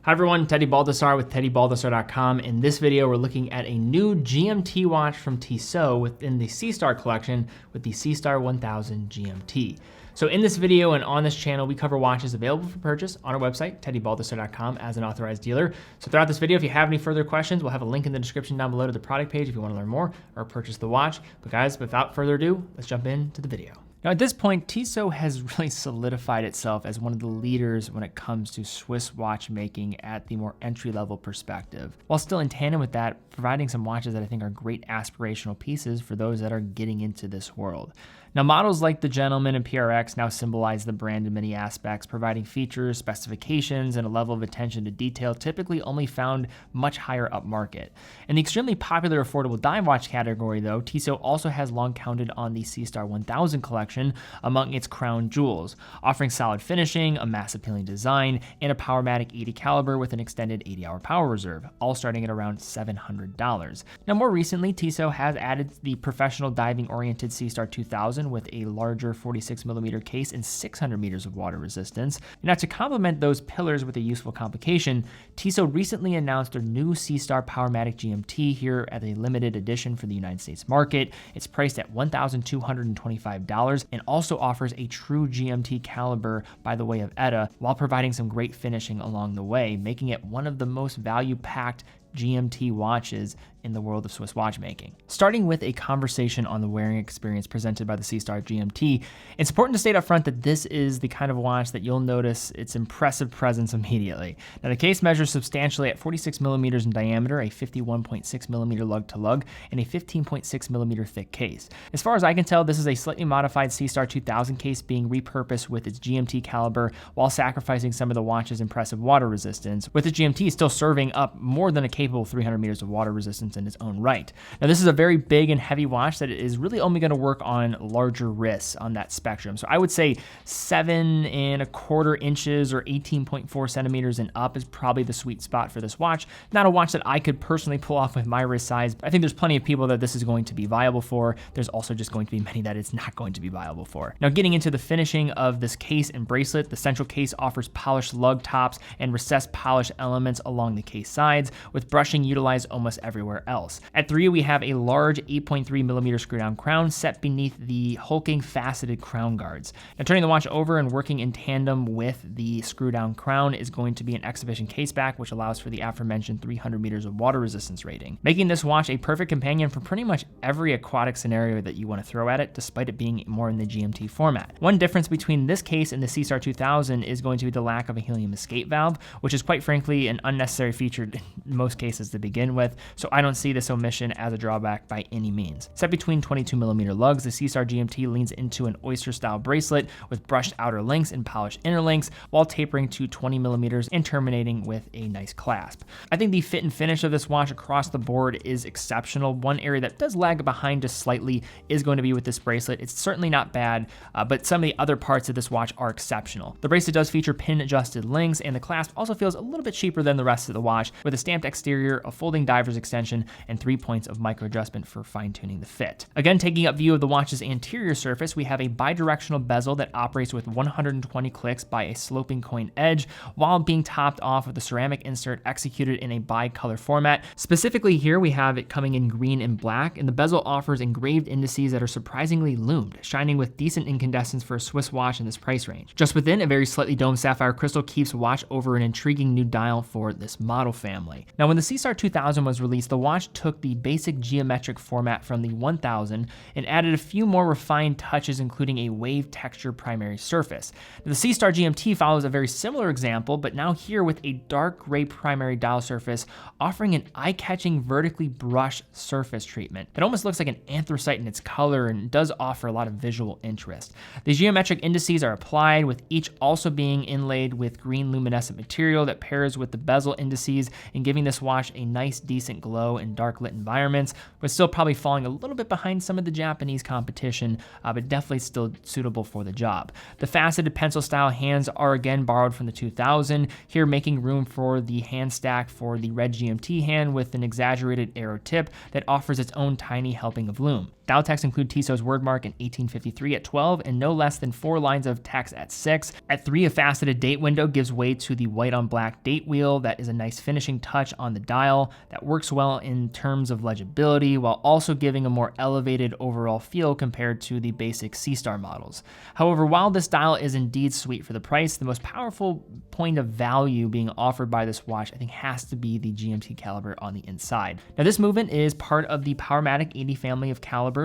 Hi everyone, Teddy Baldassarre with TeddyBaldassarre.com. In this video, we're looking at a new GMT watch from Tissot within the Seastar collection with the Seastar 1000 GMT. So in this video and on this channel, we cover watches available for purchase on our website, TeddyBaldassarre.com, as an authorized dealer. So throughout this video, if you have any further questions, we'll have a link in the description down below to the product page if you want to learn more or purchase the watch. But guys, without further ado, let's jump into the video. Now at this point, Tissot has really solidified itself as one of the leaders when it comes to Swiss watchmaking at the more entry-level perspective, while still in tandem with that, providing some watches that I think are great aspirational pieces for those that are getting into this world. Now models like the Gentleman and PRX now symbolize the brand in many aspects, providing features, specifications, and a level of attention to detail typically only found much higher up market. In the extremely popular affordable dive watch category though, Tissot also has long counted on the Seastar 1000 collection among its crown jewels, offering solid finishing, a mass appealing design, and a Powermatic 80 caliber with an extended 80-hour power reserve, all starting at around $700. Now more recently, Tissot has added the professional diving-oriented Seastar 2000 with a larger 46mm case and 600 meters of water resistance. Now to complement those pillars with a useful complication, Tissot recently announced their new Seastar Powermatic GMT here at a limited edition for the United States market. It's priced at $1,225 and also offers a true GMT caliber by the way of ETA, while providing some great finishing along the way, making it one of the most value-packed GMT watches in the world of Swiss watchmaking. Starting with a conversation on the wearing experience presented by the Seastar GMT, it's important to state up front that this is the kind of watch that you'll notice its impressive presence immediately. Now the case measures substantially at 46mm in diameter, a 51.6mm lug-to-lug, and a 15.6mm thick case. As far as I can tell, this is a slightly modified Seastar 2000 case being repurposed with its GMT caliber while sacrificing some of the watch's impressive water resistance, with the GMT still serving up more than a capable 300 meters of water resistance in its own right. Now this is a very big and heavy watch that is really only going to work on larger wrists on that spectrum. So I would say 7¼ inches or 18.4 centimeters and up is probably the sweet spot for this watch. Not a watch that I could personally pull off with my wrist size, but I think there's plenty of people that this is going to be viable for. There's also just going to be many that it's not going to be viable for. Now getting into the finishing of this case and bracelet, the central case offers polished lug tops and recessed polished elements along the case sides, with brushing utilized almost everywhere else. At 3, we have a large 8.3mm screw down crown set beneath the hulking faceted crown guards. Now turning the watch over and working in tandem with the screw down crown is going to be an exhibition case back, which allows for the aforementioned 300 meters of water resistance rating, making this watch a perfect companion for pretty much every aquatic scenario that you want to throw at it, despite it being more in the GMT format. One difference between this case and the Seastar 2000 is going to be the lack of a helium escape valve, which is quite frankly an unnecessary feature in most cases to begin with, so I don't see this omission as a drawback by any means. Set between 22mm lugs, the Seastar GMT leans into an oyster-style bracelet with brushed outer links and polished inner links, while tapering to 20mm and terminating with a nice clasp. I think the fit and finish of this watch across the board is exceptional. One area that does lag behind just slightly is going to be with this bracelet. It's certainly not bad, but some of the other parts of this watch are exceptional. The bracelet does feature pin-adjusted links, and the clasp also feels a little bit cheaper than the rest of the watch, with a stamped exterior, a folding diver's extension, and 3 points of micro adjustment for fine-tuning the fit. Again, taking up view of the watch's anterior surface, we have a bidirectional bezel that operates with 120 clicks by a sloping coin edge, while being topped off with a ceramic insert executed in a bi-color format. Specifically here, we have it coming in green and black, and the bezel offers engraved indices that are surprisingly loomed, shining with decent incandescence for a Swiss watch in this price range. Just within, a very slightly domed sapphire crystal keeps watch over an intriguing new dial for this model family. Now when the Seastar 2000 was released, the watch took the basic geometric format from the 1000 and added a few more refined touches, including a wave texture primary surface. The Seastar GMT follows a very similar example, but now here with a dark gray primary dial surface, offering an eye-catching vertically brushed surface treatment that almost looks like an anthracite in its color and does offer a lot of visual interest. The geometric indices are applied, with each also being inlaid with green luminescent material that pairs with the bezel indices and giving this watch a nice decent glow in dark lit environments, but still probably falling a little bit behind some of the Japanese competition, but definitely still suitable for the job. The faceted pencil style hands are again borrowed from the 2000, here making room for the hand stack for the red GMT hand with an exaggerated arrow tip that offers its own tiny helping of lume. Dial text include Tissot's word mark in 1853 at 12 and no less than 4 lines of text at 6. At 3, a faceted date window gives way to the white on black date wheel. That is a nice finishing touch on the dial that works well in terms of legibility while also giving a more elevated overall feel compared to the basic Seastar models. However, while this dial is indeed sweet for the price, the most powerful point of value being offered by this watch I think has to be the GMT caliber on the inside. Now this movement is part of the Powermatic 80 family of calibers,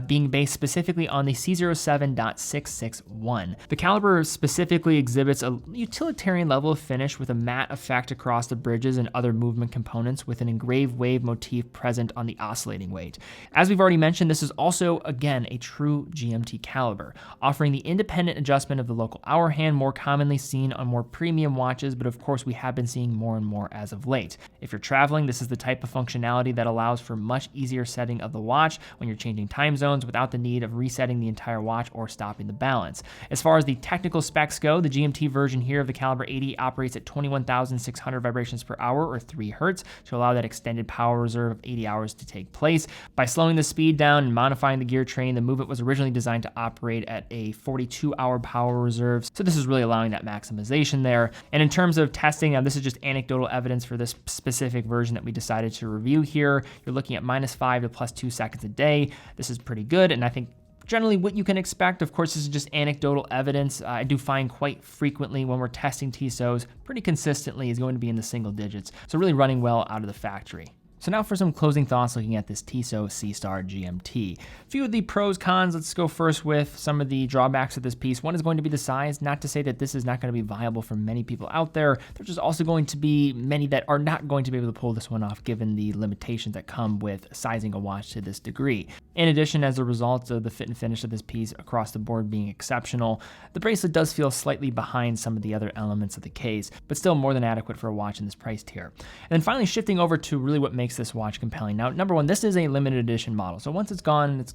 being based specifically on the C07.661. The caliber specifically exhibits a utilitarian level of finish with a matte effect across the bridges and other movement components with an engraved wave motif present on the oscillating weight. As we've already mentioned, this is also, again, a true GMT caliber, offering the independent adjustment of the local hour hand more commonly seen on more premium watches, but of course we have been seeing more and more as of late. If you're traveling, this is the type of functionality that allows for much easier setting of the watch when you're changing time zones without the need of resetting the entire watch or stopping the balance. As far as the technical specs go, the GMT version here of the Caliber 80 operates at 21,600 vibrations per hour or 3 Hertz to allow that extended power reserve of 80 hours to take place. By slowing the speed down and modifying the gear train, the movement was originally designed to operate at a 42-hour power reserve, so this is really allowing that maximization there. And in terms of testing, now this is just anecdotal evidence for this specific version that we decided to review here. You're looking at -5 to +2 seconds a day. This is pretty good, and I think generally what you can expect. Of course, this is just anecdotal evidence. I do find quite frequently when we're testing Tissots, pretty consistently is going to be in the single digits. So really running well out of the factory. So now for some closing thoughts looking at this Tissot Seastar GMT. A few of the pros, cons, let's go first with some of the drawbacks of this piece. One is going to be the size, not to say that this is not going to be viable for many people out there. There's just also going to be many that are not going to be able to pull this one off given the limitations that come with sizing a watch to this degree. In addition, as a result of the fit and finish of this piece across the board being exceptional, the bracelet does feel slightly behind some of the other elements of the case, but still more than adequate for a watch in this price tier. And then finally shifting over to really what makes this watch compelling. Now, number one, this is a limited edition model. So once it's gone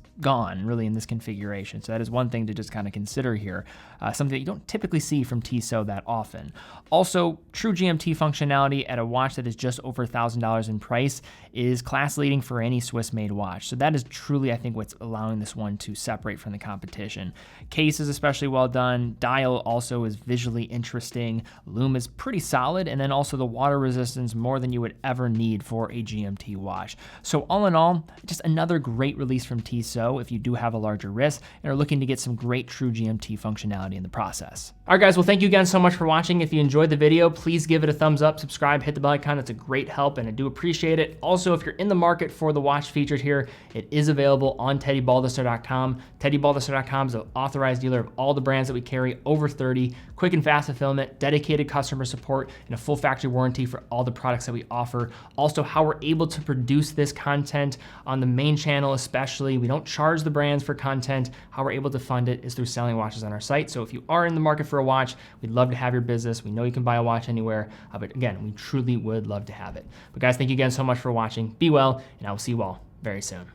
really in this configuration. So that is one thing to just kind of consider here. Something that you don't typically see from Tissot that often. Also, true GMT functionality at a watch that is just over $1,000 in price is class leading for any Swiss-made watch. So that is truly, I think, what's allowing this one to separate from the competition. Case is especially well done. Dial also is visually interesting. Lume is pretty solid. And then also the water resistance more than you would ever need for a GMT watch. So all in all, just another great release from Tissot if you do have a larger wrist and are looking to get some great true GMT functionality in the process. All right, guys, well, thank you again so much for watching. If you enjoyed the video, please give it a thumbs up, subscribe, hit the bell icon. It's a great help and I do appreciate it. Also, if you're in the market for the watch featured here, it is available on TeddyBaldassarre.com. TeddyBaldassarre.com is an authorized dealer of all the brands that we carry, over 30, quick and fast fulfillment, dedicated customer support, and a full factory warranty for all the products that we offer. Also, how we're able to produce this content on the main channel especially. We don't charge the brands for content. How we're able to fund it is through selling watches on our site. So if you are in the market for a watch, we'd love to have your business. We know you can buy a watch anywhere, but again, we truly would love to have it. But guys, thank you again so much for watching. Be well, and I will see you all very soon.